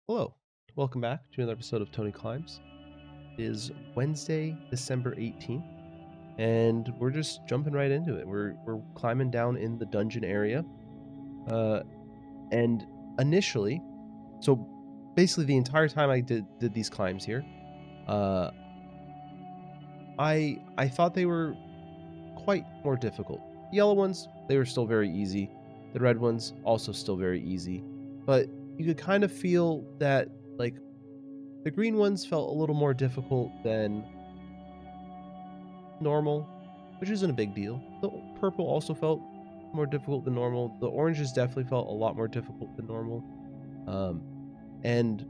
Hello, welcome back to another episode of Tony Climbs. It is Wednesday, December 18th, and we're just jumping right into it. We're climbing down in the dungeon area. Uh and initially, so basically the entire time I did these climbs here, uh I thought they were quite more difficult. The yellow ones, they were still very easy. The red ones also still very easy. But you could kind of feel that like the green ones felt a little more difficult than normal, which isn't a big deal. The purple also felt more difficult than normal. The oranges definitely felt a lot more difficult than normal. Um, and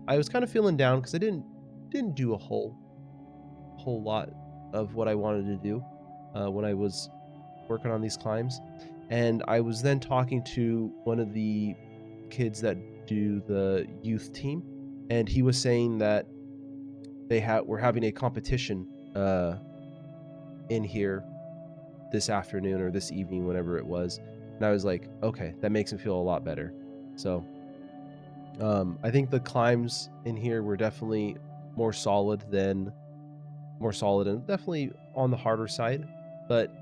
I was kind of feeling down because I didn't do a whole lot of what I wanted to do when I was working on these climbs. And I was then talking to one of the kids that do the youth team, and he was saying that were having a competition in here this afternoon or this evening, whenever it was. And I was like, okay, that makes me feel a lot better. So I think the climbs in here were definitely more solid and definitely on the harder side. But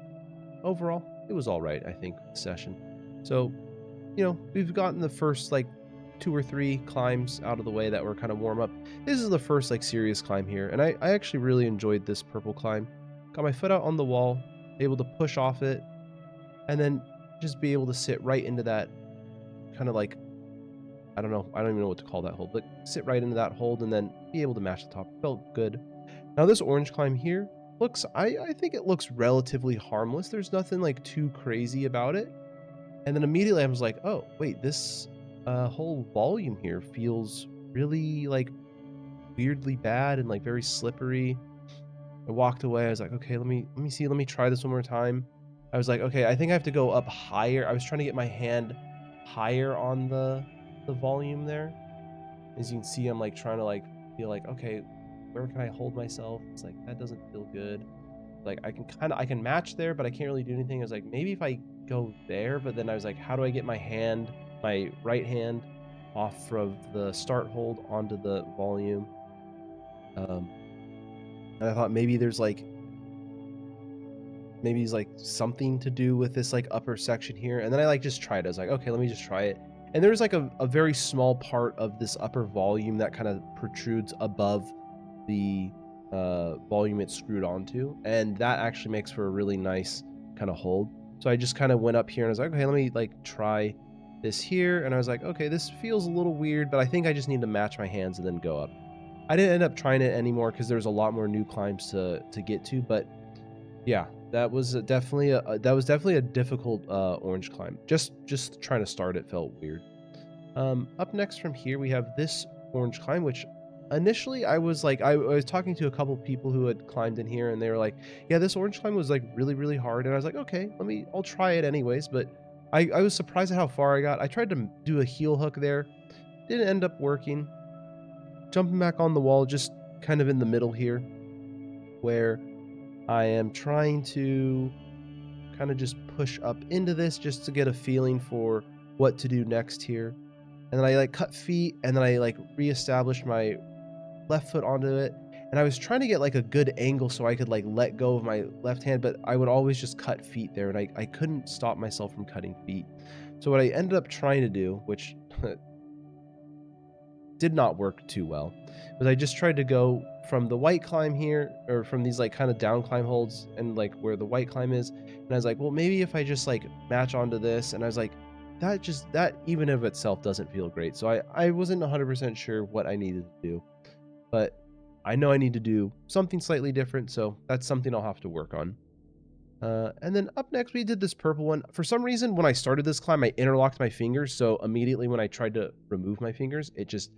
overall, it was all right, I think, session. So, we've gotten the first like two or three climbs out of the way that were kind of warm up. This is the first like serious climb here, and I actually really enjoyed this purple climb. Got my foot out on the wall, able to push off it, and then just be able to sit right into that kind of like, I don't know, I don't even know what to call that hold, but sit right into that hold and then be able to match the top. Felt good. Now this orange climb here looks, I think it looks relatively harmless. There's nothing like too crazy about it. And then immediately I was like, oh wait, this whole volume here feels really like weirdly bad and like very slippery. I walked away. I was like, okay, let me try this one more time. I was like, okay, I think I have to go up higher. I was trying to get my hand higher on the volume there. As you can see, I'm like trying to like feel like, okay, where can I hold myself? It's like that doesn't feel good. Like I can match there, but I can't really do anything. I was like, maybe if I go there, but then I was like, how do I get my right hand off of the start hold onto the volume? Um, and I thought maybe it's like something to do with this like upper section here. And then I like just tried it. I was like, okay, let me just try it. And there's like a very small part of this upper volume that kind of protrudes above the volume it's screwed onto. And that actually makes for a really nice kind of hold. So I just kind of went up here and I was like, okay, let me like try this here. And I was like, okay, this feels a little weird, but I think I just need to match my hands and then go up. I didn't end up trying it anymore because there's a lot more new climbs to get to, but yeah, that was definitely a difficult orange climb. Just trying to start it felt weird. Up next from here we have this orange climb, which initially I was like I was talking to a couple people who had climbed in here, and they were like, "Yeah, this orange climb was like really hard." And I was like, "Okay, I'll try it anyways." But I was surprised at how far I got. I tried to do a heel hook there, didn't end up working. Jumping back on the wall, just kind of in the middle here, where I am trying to kind of just push up into this just to get a feeling for what to do next here. And then I like cut feet, and then I like reestablish my left foot onto it. And I was trying to get like a good angle so I could like let go of my left hand, but I would always just cut feet there, and I couldn't stop myself from cutting feet. So what I ended up trying to do, which did not work too well, was I just tried to go from the white climb here, or from these like kind of down climb holds and like where the white climb is. And I was like, well, maybe if I just like match onto this. And I was like, that even of itself doesn't feel great. So I wasn't 100% sure what I needed to do, but I know I need to do something slightly different. So that's something I'll have to work on. And then up next, we did this purple one. For some reason, when I started this climb, I interlocked my fingers. So immediately when I tried to remove my fingers, it just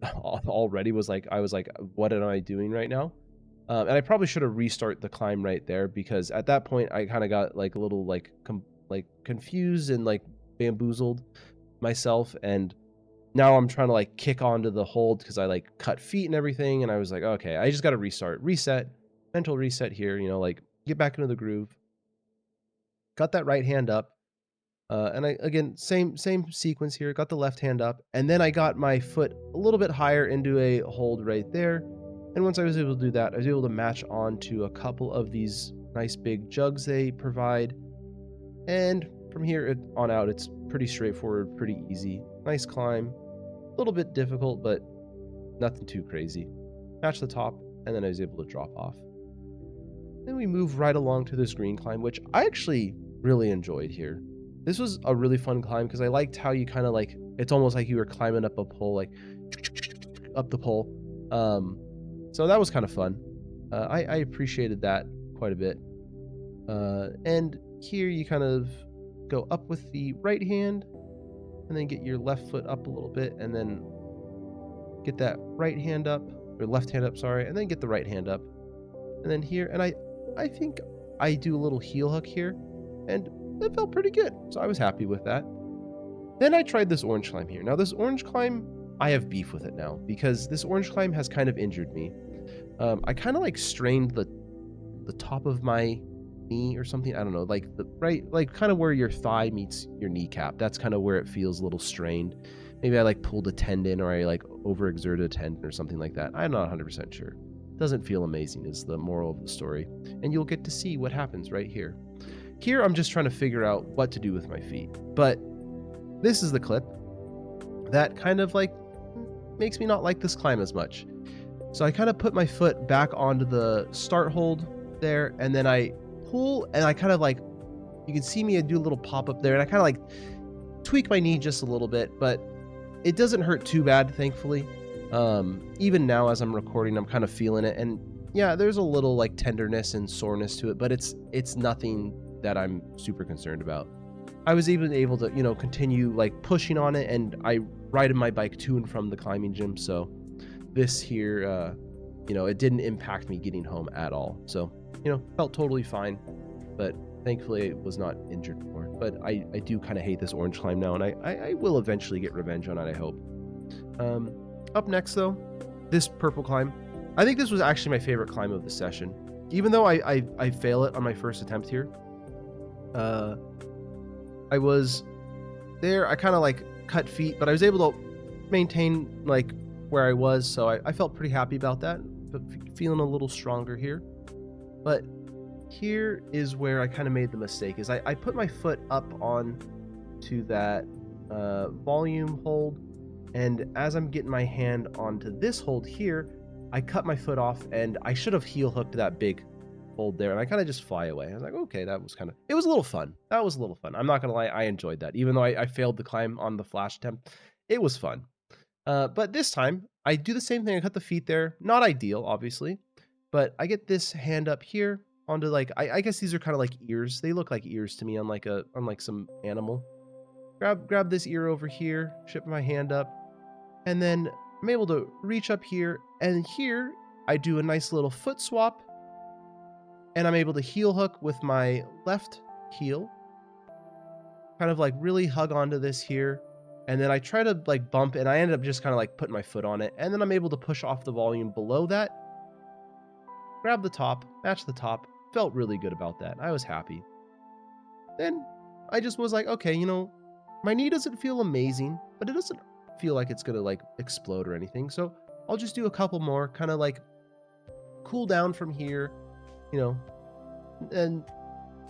already was like, I was like, what am I doing right now? And I probably should have restart the climb right there, because at that point I kind of got like a little like like confused and like bamboozled myself. And now I'm trying to like kick onto the hold because I like cut feet and everything. And I was like, okay, I just got to reset, mental reset here, like get back into the groove. Got that right hand up, And I again, same sequence here. Got the left hand up, and then I got my foot a little bit higher into a hold right there. And once I was able to do that, I was able to match onto a couple of these nice big jugs they provide. And from here on out, it's pretty straightforward, pretty easy. Nice climb, a little bit difficult, but nothing too crazy. Match the top, and then I was able to drop off. Then we move right along to this green climb, which I actually really enjoyed here. This was a really fun climb because I liked how you kind of like, it's almost like you were climbing up a pole, like up the pole. So that was kind of fun. I appreciated that quite a bit. And here you kind of go up with the right hand and then get your left foot up a little bit and then get that right hand up, or left hand up, sorry, and then get the right hand up. And then here, and I think I do a little heel hook here, and that felt pretty good. So I was happy with that. Then I tried this orange climb here. Now this orange climb, I have beef with it now because this orange climb has kind of injured me. I kind of like strained the top of my knee or something. I don't know, like the right, like kind of where your thigh meets your kneecap. That's kind of where it feels a little strained. Maybe I like pulled a tendon or I like overexerted a tendon or something like that. I'm not 100% sure. Doesn't feel amazing is the moral of the story. And you'll get to see what happens right here. Here, I'm just trying to figure out what to do with my feet. But this is the clip that kind of like makes me not like this climb as much. So I kind of put my foot back onto the start hold there, and then I pull, and I kind of like, you can see me, I do a little pop up there, and I kind of like tweak my knee just a little bit, but it doesn't hurt too bad, thankfully. Even now as I'm recording, I'm kind of feeling it, and yeah, there's a little like tenderness and soreness to it, but it's nothing that I'm super concerned about. I was even able to, you know, continue like pushing on it, and I ride my bike to and from the climbing gym, so this here, you know, it didn't impact me getting home at all. So, you know, felt totally fine, but thankfully it was not injured more. But I do kind of hate this orange climb now, and I will eventually get revenge on it, I hope. Up next, though, this purple climb. I think this was actually my favorite climb of the session. Even though I fail it on my first attempt here. I was there, I kind of like cut feet, but I was able to maintain like where I was, so I felt pretty happy about that, but feeling a little stronger here. But here is where I kind of made the mistake, is I put my foot up on to that volume hold, and as I'm getting my hand onto this hold here, I cut my foot off, and I should have heel hooked that big hold there, and I kind of just fly away. I was like, okay, that was kind of, it was a little fun. That was a little fun. I'm not gonna lie, I enjoyed that. Even though I failed the climb on the flash attempt, it was fun. But this time, I do the same thing. I cut the feet there. Not ideal, obviously, but I get this hand up here onto like, I guess these are kind of like ears. They look like ears to me on like some animal. Grab this ear over here, ship my hand up, and then I'm able to reach up here, and here I do a nice little foot swap, and I'm able to heel hook with my left heel, kind of like really hug onto this here. And then I try to like bump, and I ended up just kind of like putting my foot on it. And then I'm able to push off the volume below that, grab the top, match the top. Felt really good about that. I was happy. Then I just was like, okay, you know, my knee doesn't feel amazing, but it doesn't feel like it's gonna like explode or anything. So I'll just do a couple more, kind of like cool down from here, you know, and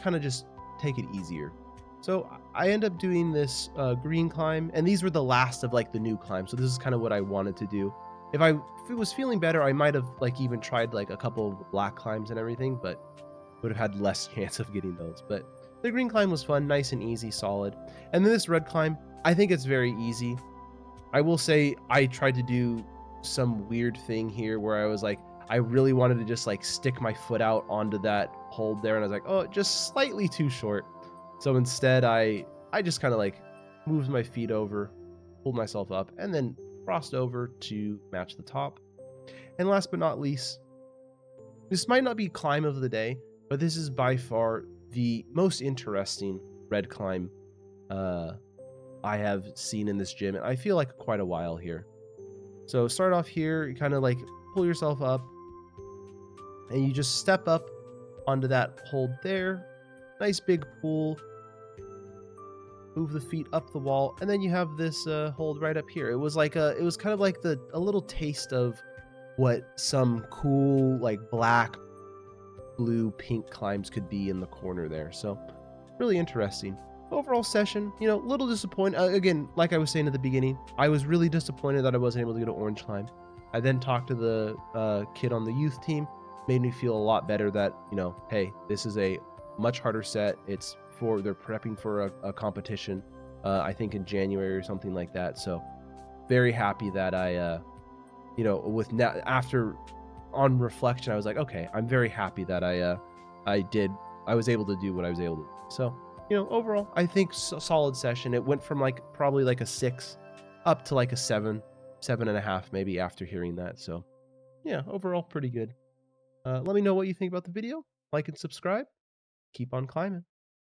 kind of just take it easier. So I end up doing this green climb, and these were the last of like the new climb. So this is kind of what I wanted to do. If it was feeling better, I might have like even tried like a couple of black climbs and everything, but would have had less chance of getting those. But the green climb was fun, nice and easy, solid. And then this red climb, I think it's very easy. I will say I tried to do some weird thing here where I was like, I really wanted to just like stick my foot out onto that hold there, and I was like, oh, just slightly too short. So instead, I just kind of like moved my feet over, pulled myself up, and then crossed over to match the top. And last but not least, this might not be climb of the day, but this is by far the most interesting red climb I have seen in this gym, and I feel like quite a while here. So start off here, you kind of like pull yourself up, and you just step up onto that hold there. Nice big pull. move the feet up the wall, and then you have this hold right up here. It was kind of like a little taste of what some cool like black, blue, pink climbs could be in the corner there. So really interesting. Overall session, you know, little disappointed. Again, like I was saying at the beginning, I was really disappointed that I wasn't able to get an orange climb. I then talked to the kid on the youth team, made me feel a lot better that, you know, hey, this is a much harder set. They're prepping for a competition, I think in January or something like that. So very happy that I, you know, after on reflection, I was like, okay, I'm very happy that I was able to do what I was able to do. So, you know, overall, I think solid session. It went from like probably like a 6 up to like a 7.5 maybe after hearing that. So yeah, overall pretty good. Let me know what you think about the video. Like and subscribe. Keep on climbing.